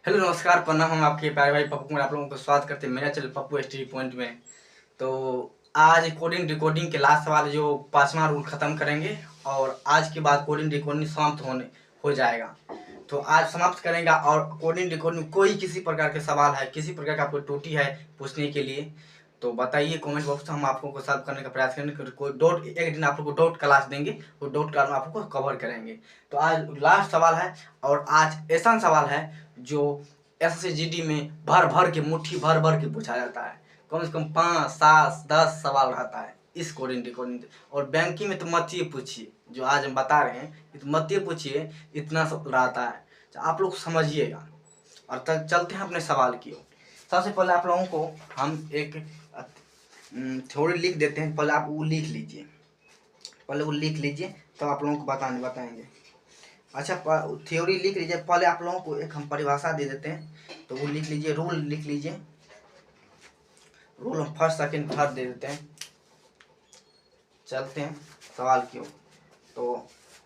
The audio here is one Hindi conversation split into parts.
हेलो नमस्कार प्रणाम। हम आपके प्यारे भाई पप्पू कुमार आप लोगों को स्वागत करते हैं मेरा चैनल पप्पू एसटी पॉइंट में। तो आज कोडिंग डिकोडिंग के लास्ट सवाल जो पांचवा रूल खत्म करेंगे और आज के बाद कोडिंग डिकोडिंग समाप्त हो जाएगा। तो आज समाप्त करेंगे और कोडिंग डिकोडिंग कोई किसी प्रकार के सवाल है, किसी प्रकार का कोई त्रुटि है पूछने के लिए तो बताइए कमेंट बॉक्स में, हम आपको सॉल्व करने का प्रयास करेंगे। कोई डॉट एक दिन आप लोग को डॉट क्लास देंगे, वो डॉट क्लास में आपको कवर करेंगे। तो आज लास्ट सवाल है और आज ऐसा सवाल है जो एसएसजीडी में भर भर के मुट्ठी भर भर के पूछा जाता है। कम से कम 5, 7, 10 सवाल रहता है इस कोडिंग डिकोडिंग। और बैंकिंग में तो मत ही पूछिए, जो आज हम बता रहे हैं तो मत ही पूछिए, इतना सब रहता है। तो आप लोग समझिएगा और तब चलते हैं अपने सवाल की ओर। सबसे पहले आप लोगों को हम एक थ्योरी लिख देते हैं। पहले आप वो लिख लीजिए, पहले वो लिख लीजिए तब आप लोगों को बताएंगे। अच्छा, थ्योरी लिख लीजिए। पहले आप लोगों को एक हम परिभाषा दे देते हैं, तो वो लिख लीजिए। रूल लिख लीजिए। रूल हम फर्स्ट सेकंड थर्ड दे देते हैं। चलते हैं सवाल की ओर। तो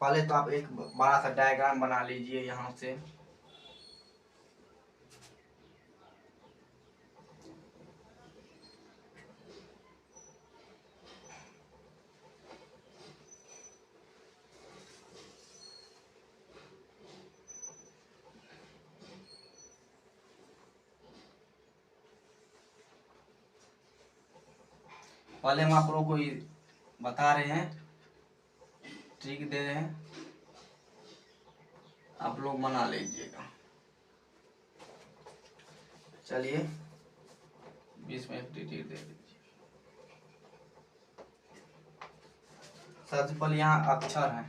पहले तो आप एक बड़ा सा डायग्राम बना लीजिए यहाँ से। पहले हम आप लोगों को ये बता रहे हैं, ट्रिक दे रहे हैं, आप लोग बना लीजिएगा। चलिए 20 मिनट ट्रिक दे दीजिए। सबसे पहले यहाँ अक्षर है,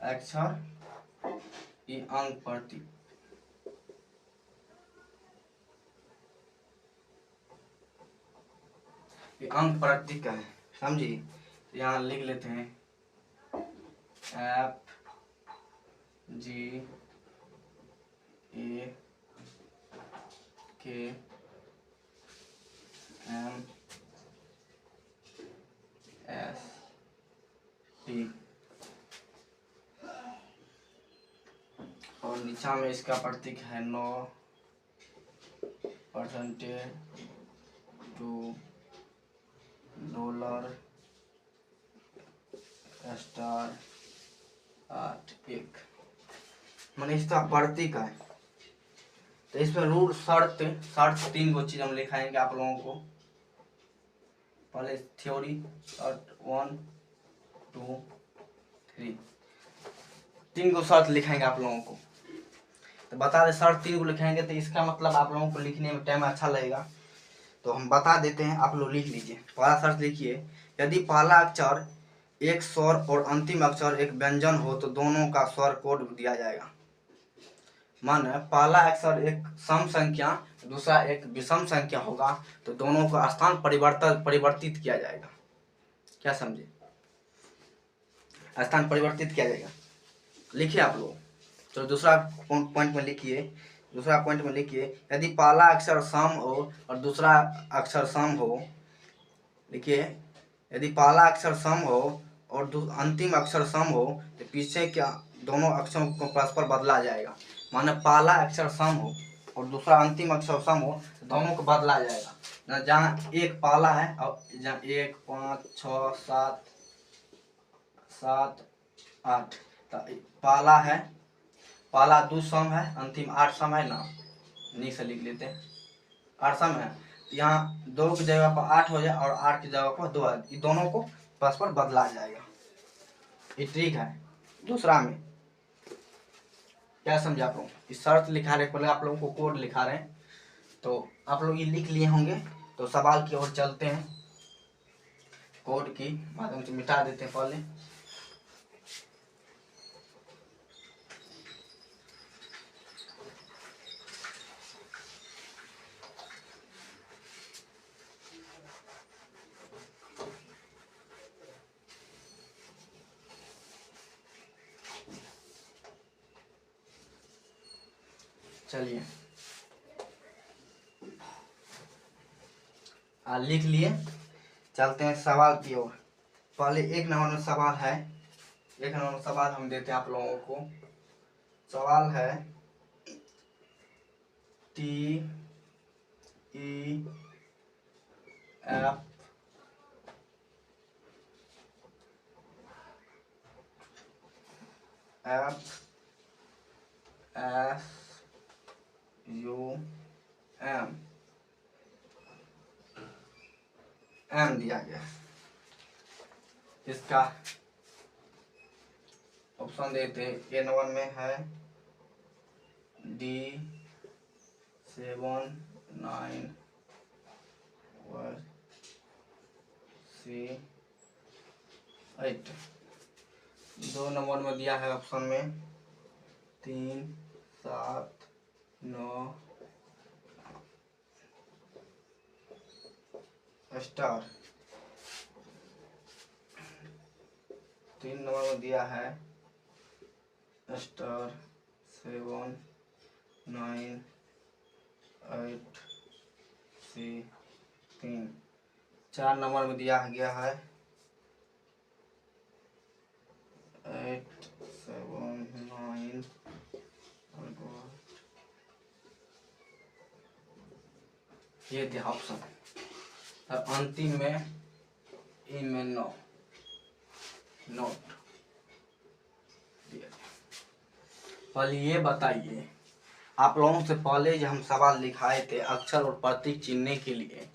अक्षर ये अंक प्रतीक, ये अंक प्रतीक है, समझिए। तो यहाँ लिख लेते हैं F G A K M S T और नीचा में इसका प्रतीक है 9 परसेंटेज $2 स्टार 8 1 मैंने इसका प्रतीक है। तो इसमें रूल शर्त 3 गो चीज हम लिखाएंगे आप लोगों को। पहले थ्योरी शर्त 1 2 3 3 गो शर्त लिखाएंगे आप लोगों को। तो बता दें शर्त 3 गो लिखाएंगे तो इसका मतलब आप लोगों को लिखने में टाइम अच्छा लगेगा, तो हम बता देते हैं। आप लोग लिख लीजिए। पहला शर्त लिखिए, यदि पहला अक्षर एक स्वर और अंतिम अक्षर एक व्यंजन हो तो दोनों का स्वर कोड दिया जाएगा। माने पहला अक्षर एक सम संख्या, दूसरा एक विषम संख्या होगा तो दोनों का स्थान परिवर्तित किया जाएगा। क्या समझे? स्थान परिवर्तित किया जाएगा। लिखिए आप लोग। तो दूसरा पॉइंट में लिखिए। दूसरा पॉइंट में लिखिए, यदि पहला अक्षर सम हो और दूसरा अक्षर सम हो, लिखिए, यदि पहला अक्षर सम हो और अंतिम अक्षर सम हो तो पीछे क्या दोनों अक्षरों को परस्पर बदला जाएगा। माने पहला अक्षर सम हो और दूसरा अंतिम अक्षर सम हो तो दोनों को बदला जाएगा। जहाँ एक पहला है और जहाँ 1 5 6 7 7 8, तो पहला है, पहला 2 सम है, अंतिम 8 सम है ना। नीचे से लिख लेते हैं 8 सम है। यहाँ 2 की जगह पर 8 हो जाए और 8 की जगह पर 2 है, ये दोनों को परस्पर बदला जाएगा। ये ट्रिक है। दूसरा में क्या समझे आप लोग? इस शर्त लिखा रहे, पहले आप लोगों को कोड लिखा रहे हैं, तो आप लोग ये लिख लिए होंगे। तो सवाल की ओर चलते हैं। कोड की माध्यम से मिटा देते हैं पहले। चलिए लिख लिए। चलते हैं सवाल की ओर। पहले एक नंबर में सवाल है, एक नंबर में सवाल हम देते हैं आप लोगों को। सवाल है T E F S U M M दिया गया। इसका ऑप्शन देते हैं। ए नंबर में है D 7 9 C 8। दो नंबर में दिया है ऑप्शन में 3 7 9 स्टार। 3 नंबर में दिया है स्टार 7 9 8 C 3। 4 नंबर में दिया गया है 8 7 9 ये दिया ऑप्शन। और अंतिम में ई में नोट दिया। पहले ये बताइए, आप लोगों से पहले जो हम सवाल लिखाए थे अक्षर और प्रतीक चिन्हने के लिए,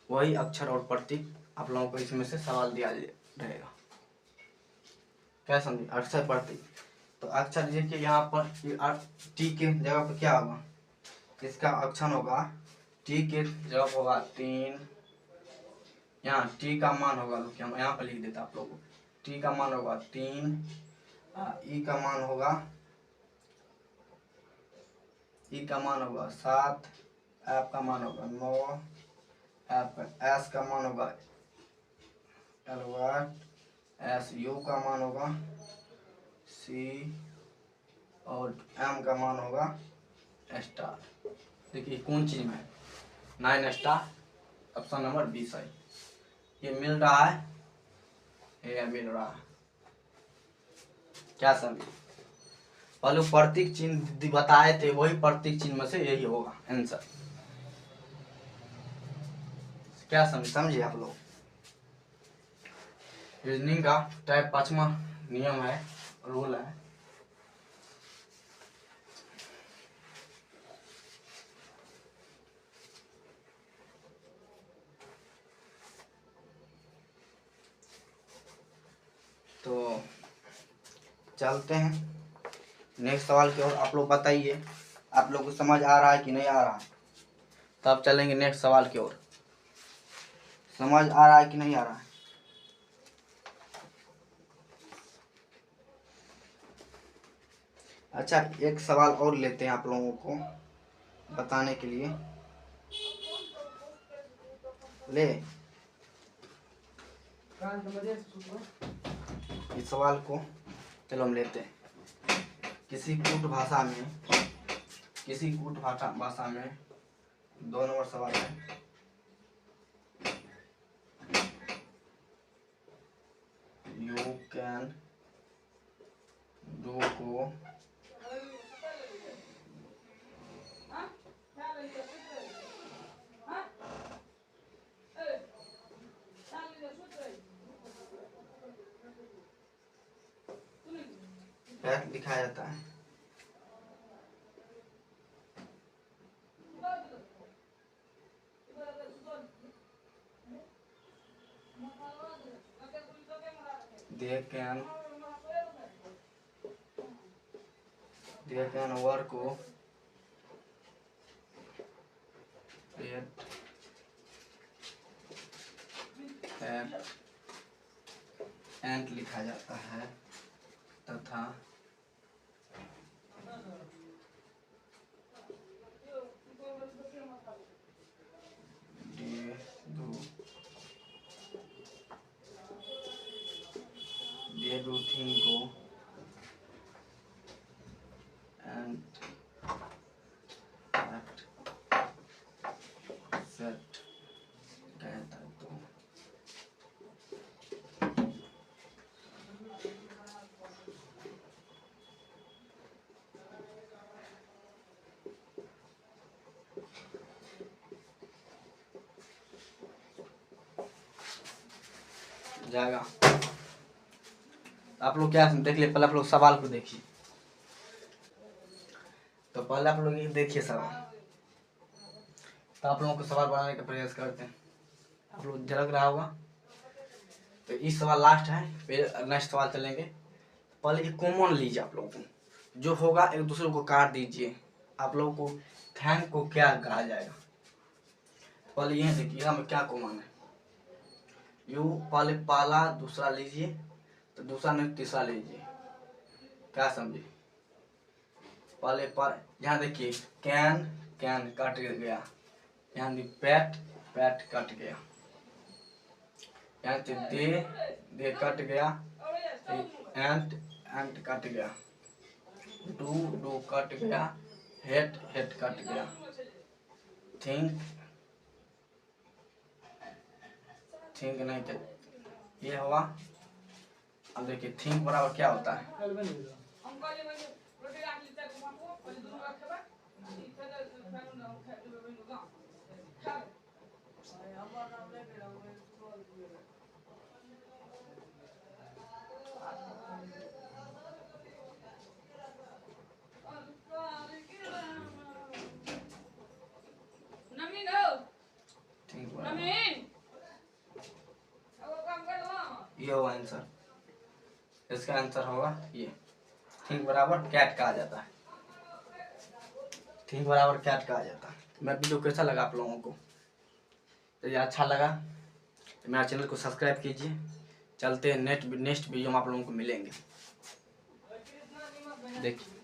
वही अक्षर और प्रतीक आप लोगों को इसमें से सवाल दिया रहेगा। क्या समझे? अक्षर प्रतीक। तो अक्षर देखिए यहाँ पर टी के जगह पर क्या होगा, इसका अक्षर होगा टी के जगह होगा 3। यहाँ टी का मान होगा, हम यहाँ पर लिख देते आप लोगों को। टी का मान होगा 3, ई का मान होगा 7, एफ का मान होगा 9, एस का मान होगा 11, एस यू का मान होगा सी और एम का मान होगा स्टार। देखिए कौन चीज में 9 स्टार, ऑप्शन नंबर 20 है। ये मिल रहा है, ये मिल रहा है। क्या समझे? पहले प्रतीक चिन्ह बताए थे, वही प्रतीक चिन्ह में से यही होगा आंसर। क्या समझे आप लोग? रीजनिंग का टाइप 5वां नियम है, रूल है। तो चलते हैं नेक्स्ट सवाल की ओर। आप लोग बताइए, आप लोग को समझ आ रहा है कि नहीं आ रहा है? तब चलेंगे नेक्स्ट सवाल की ओर। समझ आ रहा है कि नहीं आ रहा है? अच्छा, एक सवाल और लेते हैं आप लोगों को बताने के लिए। ले इस सवाल को चलो हम लेते हैं। किसी कूट भाषा में 2 नंबर सवाल है। यू कैन डू को दिखाया जाता है। They can work at and लिखा जाता है तथा they do thing go and at set कहता है। तो जाएगा। आप लोग क्या देख लिए, पहले आप लोग सवाल को देखिए। तो पहले आप लोग ये देखिए सवाल, तो आप लोगों को सवाल बनाने का प्रयास करते हैं। आप लोग झलक रहा होगा। तो इस सवाल लास्ट है, फिर नेक्स्ट सवाल चलेंगे। पहले ये कॉमन लीजिए, आप लोगों को जो होगा एक दूसरे को काट दीजिए। आप लोगों को थैंक को क्या कहा जाएगा, पहले ये देखिए हमें क्या कॉमन है। यू पहले पहला दूसरा लीजिए, तो दूसरा नहीं तीसरा लीजिए, क्या समझे। पहले पर यहाँ देखिए कैन, कैन कट गया। यहाँ भी पैट, पैट कट गया। यहाँ से दे कट गया। एंट, एंट कट गया। डू कट गया। हेट, हेट कट गया। थिंक, थिंक नहीं कर ये हुआ। अब देखिए थिंक बराबर क्या होता है। ये होगा आंसर, इसका आंसर होगा ये। थिंक बराबर कैट कहा जाता है। थिंक बराबर कैट कहा जाता है। मेरा वीडियो कैसा लगा आप लोगों को, तो ये अच्छा लगा तो मेरा चैनल को सब्सक्राइब कीजिए। चलते हैं नेक्स्ट वीडियो में आप लोगों को मिलेंगे। देखिए